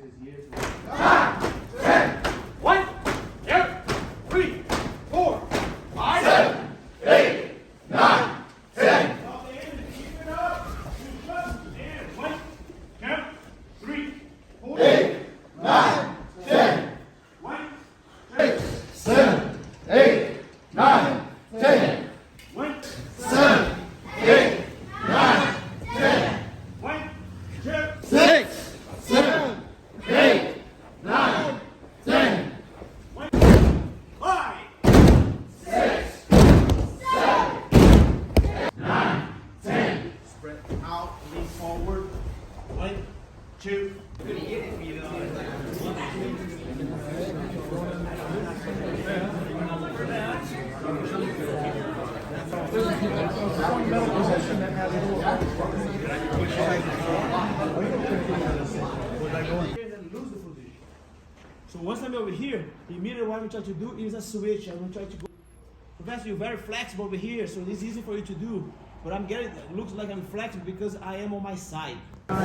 his ears. 9, 10. 1, 2, 3, 4, 5, 7, 8, 9, 10. Stop the end and keep it up. And 1, 2, 3, 4, 8, 9, 10. 1, 6, 7, 8, 9, 10. 1, 7, 8, 9, 10. 1, 2, 6, 7, 8, 9, 10. 5. 6, 7, 9, 10. Spread out, lean forward. 1, 2. So once I'm over here, immediately what I'm trying to do is a switch. I'm trying to go. Professor, you're very flexible over here, so it's easy for you to do. But I'm getting, it looks like I'm flexible because I am on my side. You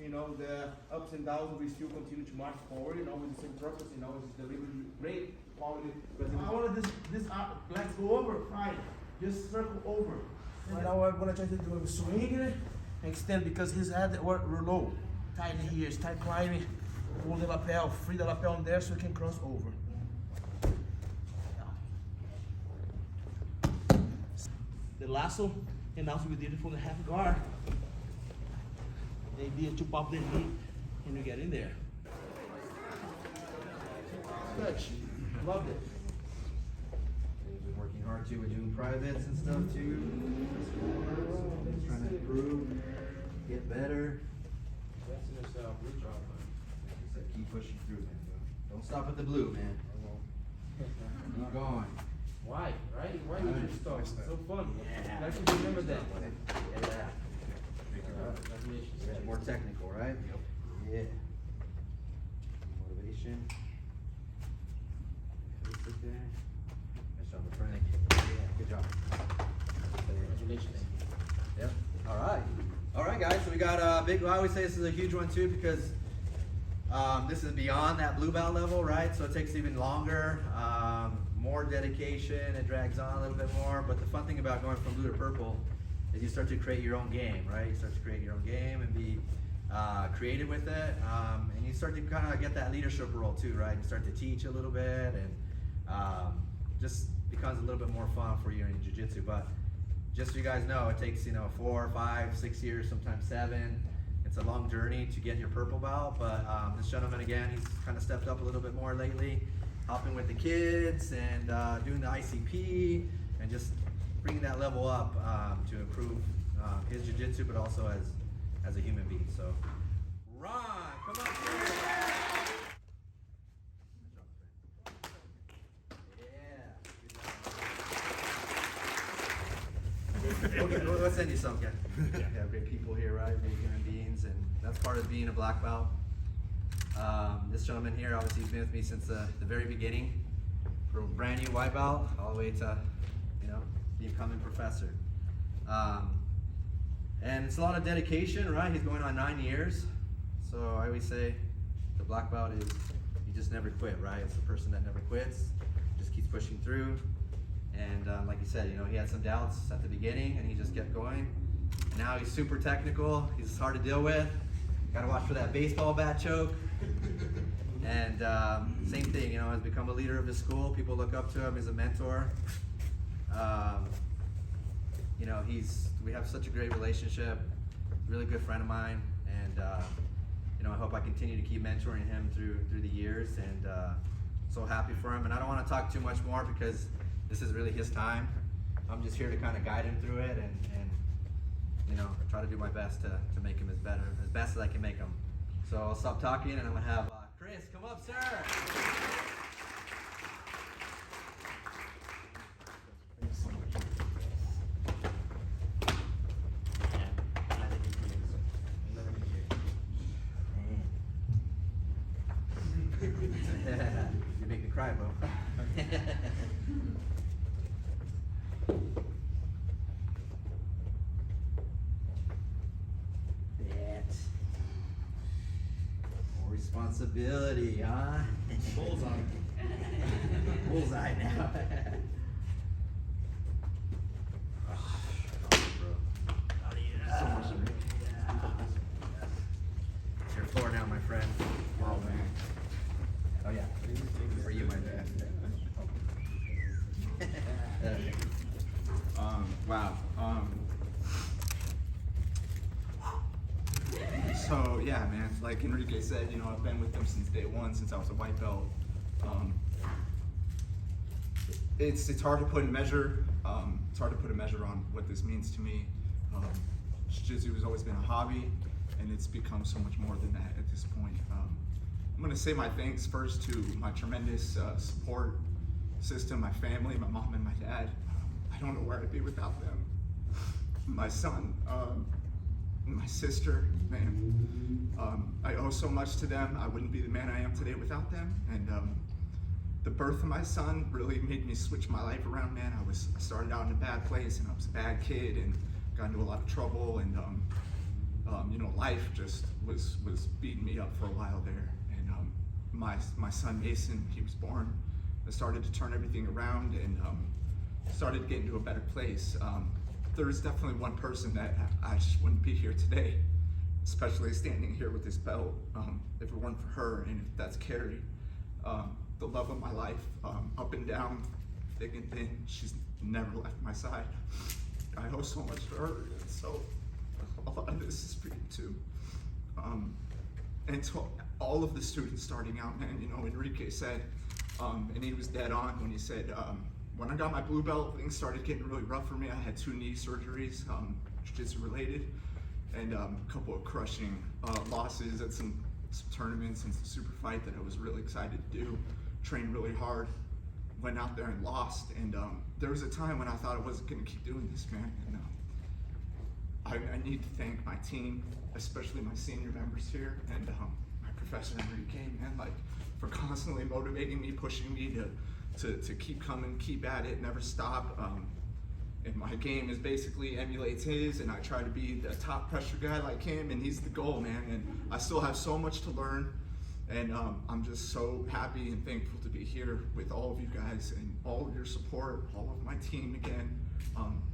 know, the ups and downs, we still continue to march forward, you know, with the same purpose, you know, it's delivering great quality. But if I want this legs go over, fine. Just circle over. And now I'm gonna try to do a swing it, extend because his head were low. Tight here, start climbing, pull the lapel, free the lapel in there so he can cross over. The lasso, and also we did it from the half guard. The idea to pop the knee and you get in there. Good. Loved it. We've been working hard too. We're doing privates and stuff too. Trying to improve, get better. So keep pushing through, man. Don't stop at the blue, man. Keep going. Why? Right? Why did you stop? It's so fun. I can remember that. Yeah. Yeah, more technical, right? Yeah. Motivation. Sit there. Nice job, my friend. Yeah, good job. Congratulations. Yep. All right. All right, guys. So we got a big. I always say this is a huge one too because this is beyond that blue belt level, right? So it takes even longer, more dedication. It drags on a little bit more. But the fun thing about going from blue to purple is you start to create your own game, right? You start to create your own game and be creative with it, and you start to kind of get that leadership role too, right? You start to teach a little bit, and just becomes a little bit more fun for you in jiu-jitsu. But just so you guys know, it takes 4, 5, 6 years, sometimes 7. It's a long journey to get your purple belt. But this gentleman again, he's kind of stepped up a little bit more lately, helping with the kids and doing the ICP and just bringing that level up to improve his jiu-jitsu, but also as a human being. So, Ron, come on. Yeah. Okay, let's end you some, Ken. Yeah, great people here, right? Great human beings, and that's part of being a black belt. This gentleman here, obviously, he's been with me since the very beginning, from brand new white belt all the way to, becoming professor. And it's a lot of dedication, right? He's going on 9 years. So I always say the black belt is you just never quit, right? It's the person that never quits, just keeps pushing through. And like you said, he had some doubts at the beginning and he just kept going. And now he's super technical. He's hard to deal with. Got to watch for that baseball bat choke. And same thing, has become a leader of his school. People look up to him as a mentor. We have such a great relationship, really good friend of mine, and I hope I continue to keep mentoring him through the years, and so happy for him. And I don't want to talk too much more because this is really his time. I'm just here to kind of guide him through it and try to do my best to make him as best as I can make him. So I'll stop talking and I'm gonna have Chris come up, sir. You make me cry, bro. That. More responsibility, huh? Bullseye. Bullseye now. So much of it. It's your floor now, my friend. Oh man. Oh yeah. For you, my man. Wow. So yeah, man, like Enrique said, you know, I've been with them since day one, since I was a white belt. It's hard to put a measure. It's hard to put a measure on what this means to me. Jiu-jitsu has always been a hobby, and it's become so much more than that at this point. I'm gonna say my thanks first to my tremendous support system, my family, my mom and my dad. I don't know where I'd be without them. My son, my sister, man. I owe so much to them. I wouldn't be the man I am today without them. And the birth of my son really made me switch my life around, man. I started out in a bad place, and I was a bad kid, and got into a lot of trouble, and you know, life just was beating me up for a while there. And my son Mason, he was born. I started to turn everything around, and started to get into a better place. There's definitely one person that I just wouldn't be here today, especially standing here with this belt, if it weren't for her, and if that's Carrie, the love of my life, up and down, thick and thin. She's never left my side. I owe so much to her, and so a lot of this is for you too. And to all of the students starting out, man, you know, Enrique said, and he was dead on when he said, when I got my blue belt, things started getting really rough for me. I had 2 knee surgeries, jiu-jitsu related, and a couple of crushing losses at some tournaments and some super fight that I was really excited to do. Trained really hard, went out there and lost, and there was a time when I thought I wasn't gonna keep doing this, man. And I need to thank my team, especially my senior members here, and my professor Enrique, man, like, for constantly motivating me, pushing me to keep coming, keep at it, never stop. And my game is basically emulates his, and I try to be the top pressure guy like him, and he's the goal, man. And I still have so much to learn, and I'm just so happy and thankful to be here with all of you guys and all of your support, all of my team again.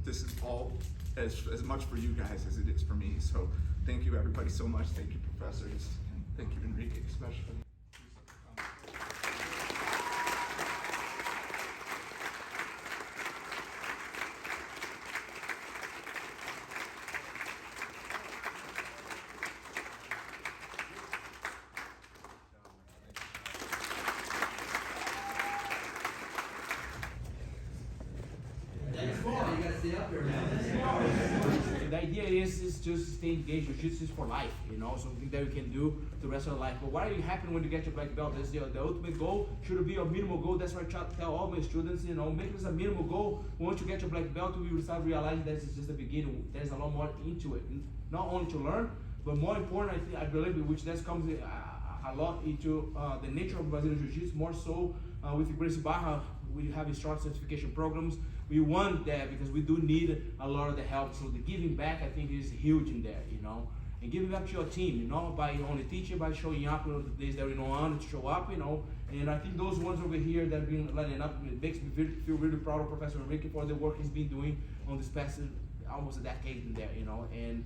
This is all as much for you guys as it is for me. So thank you everybody so much. Thank you professors, and thank you Enrique especially. The idea is just stay engaged. Jiu-jitsu is for life, you know, something that you can do the rest of your life. But why are you happy when you get your black belt? That's the ultimate goal. Should be a minimal goal. That's why I try to tell all my students, you know, make this a minimal goal. Once you get your black belt, we will start realizing that it's just the beginning. There's a lot more into it, not only to learn, but more important, I believe, which that comes a lot into the nature of Brazilian Jiu-Jitsu, more so with Gracie Barra. We have strong certification programs. We want that because we do need a lot of the help. So the giving back, I think, is huge in there, you know. And giving back to your team, you know, by only teaching, by showing up on the days that we don't want to show up, you know. And I think those ones over here that have been lining up, it makes me feel really proud of Professor Enrique for the work he's been doing on this past almost a decade in there, you know. And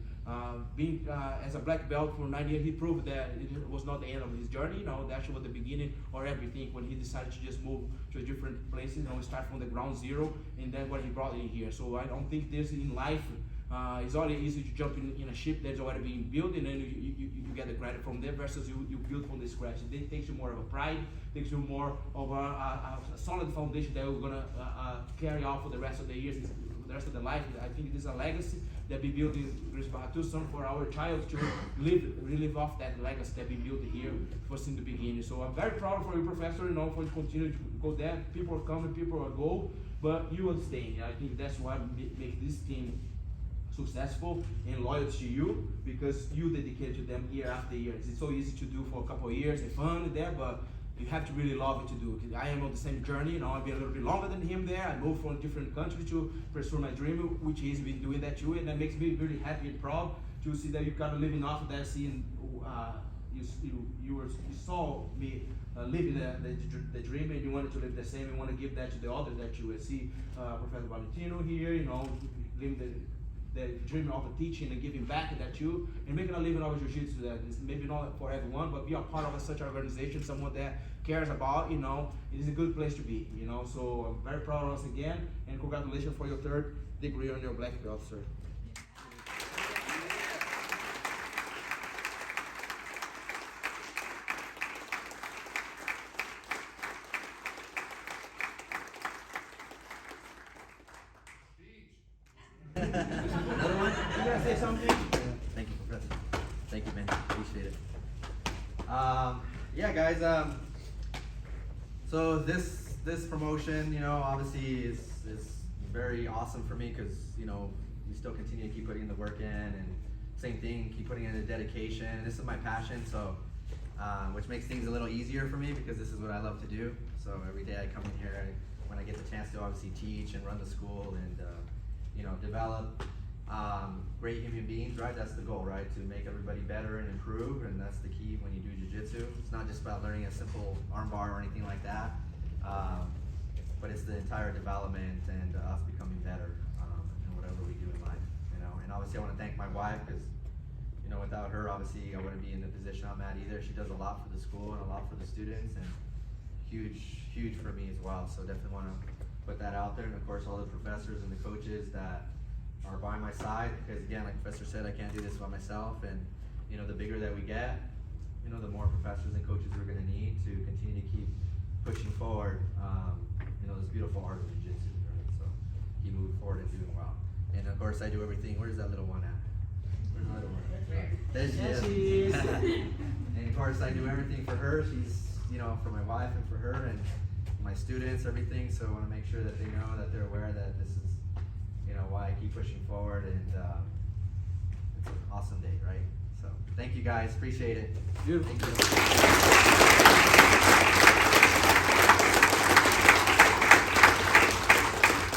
being as a black belt for 9 years, he proved that it was not the end of his journey, you know. That actually was the beginning or everything when he decided to just move to a different place, you know, start from the ground zero, and then what he brought in here. So I don't think this in life, it's already easy to jump in a ship that's already being built, and then you get the credit from there versus you build from the scratch. It takes you more of a pride, takes you more of a solid foundation that we're gonna carry out for the rest of the years, for the rest of the life. I think this is a legacy that we built in Tucson for our child to relive off that legacy that we built here first in the beginning. So I'm very proud for you, Professor, you know, for continue to go there. People are coming, people are go, but you are staying. I think that's why make this team successful and loyal to you, because you dedicate to them year after year. It's so easy to do for a couple of years and fun there, but you have to really love it to do. 'Cause I am on the same journey, you know, I've been a little bit longer than him there. I moved from a different country to pursue my dream, which he's been doing that too, and that makes me really happy and proud to see that you kind of living off of that, seeing you saw me living the dream, and you wanted to live the same, and want to give that to the others that you will see. Professor Valentino here, you know, living the dream of teaching and giving back that too, and making a living out of jiu-jitsu. That is maybe not for everyone, but be a part of such an organization, someone that cares about, you know, it is a good place to be, you know. So I'm very proud of us again, and congratulations for your 3rd degree on your black belt, sir. Another one? You gonna say something? Thank you, Professor. Thank you, man. Appreciate it. Yeah, guys. So this promotion, you know, obviously is very awesome for me because, you know, we still continue to keep putting the work in, and same thing, keep putting in the dedication. This is my passion, so which makes things a little easier for me because this is what I love to do. So every day I come in here, when I get the chance to obviously teach and run the school and you know, develop great human beings, right? That's the goal, right? To make everybody better and improve, and that's the key when you do jiu-jitsu. It's not just about learning a simple armbar or anything like that, but it's the entire development and us becoming better in whatever we do in life, you know. And obviously I want to thank my wife because, you know, without her, obviously I wouldn't be in the position I'm at either. She does a lot for the school and a lot for the students, and huge for me as well. So definitely want to put that out there, and of course all the professors and the coaches that are by my side, because again, like Professor said, I can't do this by myself, and you know, the bigger that we get, you know, the more professors and coaches we're going to need to continue to keep pushing forward, you know, this beautiful art of jiu-jitsu, right? So keep moving forward and doing well. And of course I do everything. Where's that little one at? Where's the little one? There she is. And of course I do everything for her. She's, you know, for my wife and for her and my students, everything. So I want to make sure that they know, that they're aware that this is, you know, why I keep pushing forward, and it's an awesome day, right? So thank you guys, appreciate it. Beautiful. Thank you.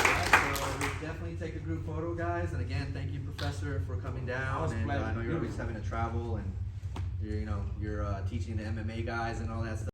Alright, so we definitely take a group photo, guys, and again, thank you, Professor, for coming down. And I know you're always having to travel, and you're, you know, you're teaching the MMA guys and all that stuff.